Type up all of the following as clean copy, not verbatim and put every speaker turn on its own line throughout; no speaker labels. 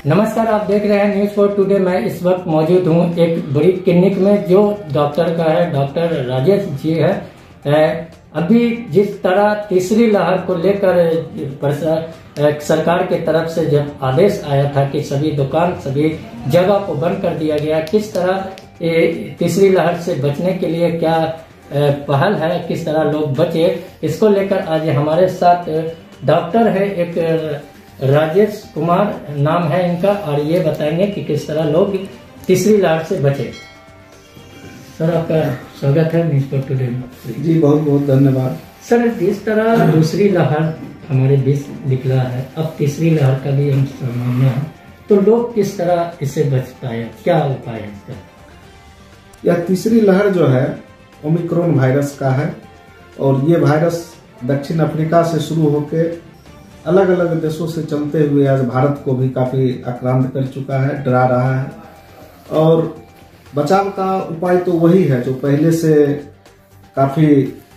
नमस्कार, आप देख रहे हैं न्यूज फॉर टुडे। मैं इस वक्त मौजूद हूं एक बड़ी क्लिनिक में जो डॉक्टर का है, डॉक्टर राजेश जी है। अभी जिस तरह तीसरी लहर को लेकर सरकार की तरफ से जब आदेश आया था कि सभी दुकान सभी जगह को बंद कर दिया गया, किस तरह तीसरी लहर से बचने के लिए क्या पहल है, किस तरह लोग बचे, इसको लेकर आज हमारे साथ डॉक्टर है, एक राजेश कुमार नाम है इनका, और ये बताएंगे कि किस तरह लोग तीसरी लहर से बचे। सर, आपका स्वागत है न्यूज फॉर टुडे में।
जी बहुत बहुत धन्यवाद।
सर, जिस तरह दूसरी लहर हमारे बीच निकला है, अब तीसरी लहर का भी हम सामने है, तो लोग किस तरह इससे बच पाए, क्या उपाय है इसका?
यह तीसरी लहर जो है ओमिक्रॉन वायरस का है, और ये वायरस दक्षिण अफ्रीका से शुरू होकर अलग अलग देशों से चलते हुए आज भारत को भी काफी आक्रांत कर चुका है, डरा रहा है। और बचाव का उपाय तो वही है जो पहले से काफी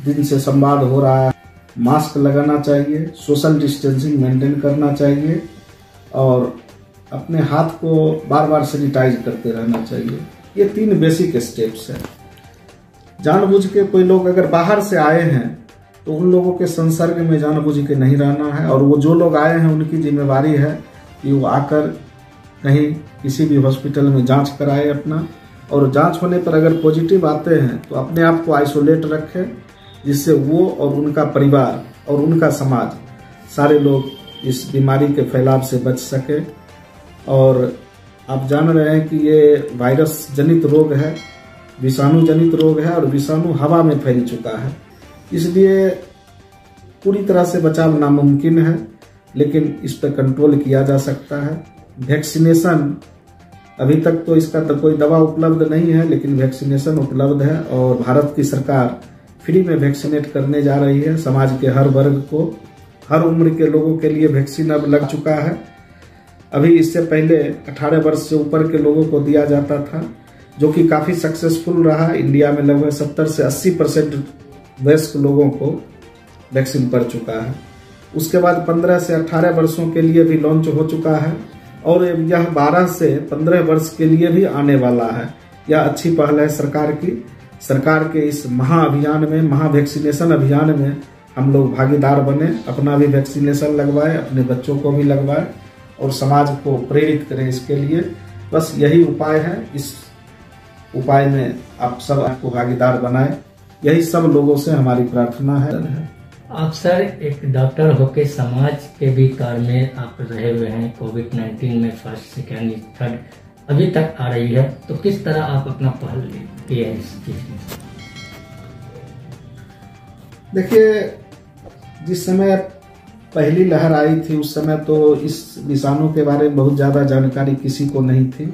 दिन से संवाद हो रहा है। मास्क लगाना चाहिए, सोशल डिस्टेंसिंग मेंटेन करना चाहिए, और अपने हाथ को बार बार सैनिटाइज करते रहना चाहिए। ये 3 बेसिक स्टेप्स है। जानबूझ के कोई लोग अगर बाहर से आए हैं तो उन लोगों के संसर्ग में जानबूझ के नहीं रहना है, और वो जो लोग आए हैं उनकी जिम्मेवारी है कि वो आकर कहीं किसी भी हॉस्पिटल में जांच कराए अपना, और जांच होने पर अगर पॉजिटिव आते हैं तो अपने आप को आइसोलेट रखें, जिससे वो और उनका परिवार और उनका समाज सारे लोग इस बीमारी के फैलाव से बच सके। और आप जान रहे हैं कि ये वायरस जनित रोग है, विषाणु जनित रोग है, और विषाणु हवा में फैल चुका है, इसलिए पूरी तरह से बचाव नामुमकिन है, लेकिन इस पर कंट्रोल किया जा सकता है। वैक्सीनेशन अभी तक तो इसका तो कोई दवा उपलब्ध नहीं है, लेकिन वैक्सीनेशन उपलब्ध है, और भारत की सरकार फ्री में वैक्सीनेट करने जा रही है। समाज के हर वर्ग को, हर उम्र के लोगों के लिए वैक्सीन अब लग चुका है। अभी इससे पहले 18 वर्ष से ऊपर के लोगों को दिया जाता था, जो कि काफी सक्सेसफुल रहा। इंडिया में लगभग 70 से 80% वयस्क लोगों को वैक्सीन पड़ चुका है। उसके बाद 15 से 18 वर्षों के लिए भी लॉन्च हो चुका है, और यह 12 से 15 वर्ष के लिए भी आने वाला है। यह अच्छी पहल है सरकार की। सरकार के इस महाअभियान में, महा वैक्सीनेशन अभियान में हम लोग भागीदार बने, अपना भी वैक्सीनेशन लगवाए, अपने बच्चों को भी लगवाए, और समाज को प्रेरित करें इसके लिए। बस यही उपाय है। इस उपाय में आप सब आपको भागीदार बनाए, यही सब लोगों से हमारी प्रार्थना है।
आप सर एक डॉक्टर होके समाज के भी कार्य में आप रहे हुए हैं। कोविड-19 में फर्स्ट, सेकेंड, थर्ड अभी तक आ रही है, तो किस तरह आप अपना पहल किए हैं इस चीज में?
देखिए, जिस समय पहली लहर आई थी उस समय तो इस विषाणु के बारे में बहुत ज्यादा जानकारी किसी को नहीं थी।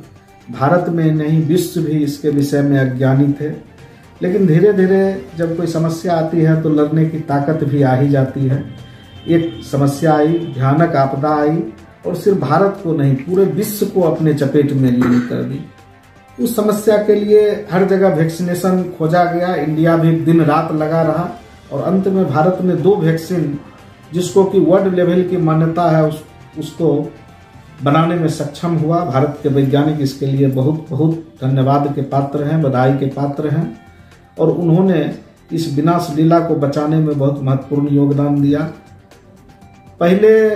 भारत में नहीं, विश्व भी इसके विषय में अज्ञानी थे। लेकिन धीरे धीरे जब कोई समस्या आती है तो लड़ने की ताकत भी आ ही जाती है। एक समस्या आई, भयानक आपदा आई, और सिर्फ भारत को नहीं पूरे विश्व को अपने चपेट में लीन कर दी। उस समस्या के लिए हर जगह वैक्सीनेशन खोजा गया, इंडिया भी दिन रात लगा रहा, और अंत में भारत में 2 वैक्सीन जिसको कि वर्ल्ड लेवल की मान्यता है उसको बनाने में सक्षम हुआ। भारत के वैज्ञानिक इसके लिए बहुत बहुत धन्यवाद के पात्र हैं, बधाई के पात्र हैं, और उन्होंने इस विनाश लीला को बचाने में बहुत महत्वपूर्ण योगदान दिया। पहले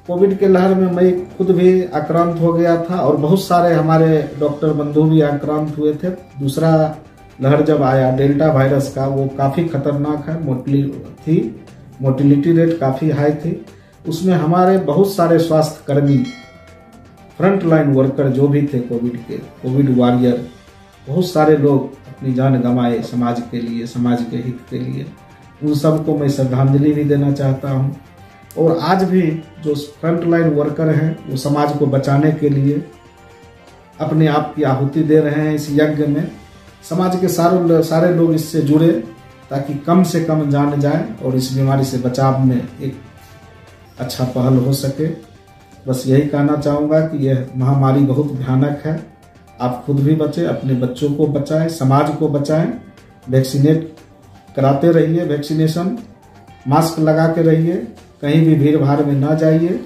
कोविड के लहर में मैं खुद भी आक्रांत हो गया था, और बहुत सारे हमारे डॉक्टर बंधु भी आक्रांत हुए थे। दूसरा लहर जब आया डेल्टा वायरस का, वो काफी खतरनाक है, मोर्टिलिटी रेट काफी हाई थी। उसमें हमारे बहुत सारे स्वास्थ्य कर्मी, फ्रंट लाइन वर्कर जो भी थे कोविड के, कोविड वॉरियर, बहुत सारे लोग अपनी जान गंवाए समाज के लिए, समाज के हित के लिए। उन सबको मैं श्रद्धांजलि भी देना चाहता हूँ। और आज भी जो फ्रंट लाइन वर्कर हैं वो समाज को बचाने के लिए अपने आप की आहुति दे रहे हैं इस यज्ञ में। समाज के सारे लोग इससे जुड़े, ताकि कम से कम जान जाए और इस बीमारी से बचाव में एक अच्छा पहल हो सके। बस यही कहना चाहूँगा कि यह महामारी बहुत भयानक है। आप खुद भी बचें, अपने बच्चों को बचाएं, समाज को बचाएं, वैक्सीनेट कराते रहिए, वैक्सीनेशन, मास्क लगा के रहिए, कहीं भी भीड़ भाड़ में ना जाइए,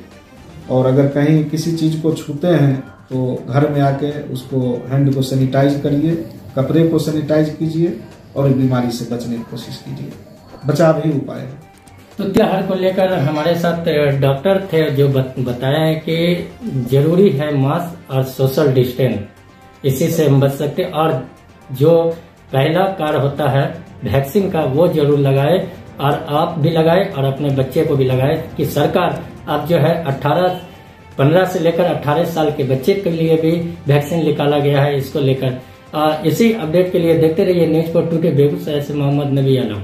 और अगर कहीं किसी चीज को छूते हैं तो घर में आके उसको हैंड को सैनिटाइज करिए, कपड़े को सैनिटाइज कीजिए और बीमारी से बचने की कोशिश कीजिए। बचाव ही उपाय है।
तो त्योहार को लेकर हमारे साथ डॉक्टर थे जो बताया है कि जरूरी है मास्क और सोशल डिस्टेंस, इसी से हम बच सकते। और जो पहला कार्य होता है वैक्सीन का वो जरूर लगाए, और आप भी लगाए और अपने बच्चे को भी लगाए कि सरकार अब जो है 15 से लेकर 18 साल के बच्चे के लिए भी वैक्सीन निकाला गया है। इसको लेकर इसी अपडेट के लिए देखते रहिए न्यूज़ फॉर टुडे बेगूसराय से मोहम्मद नबी आलम।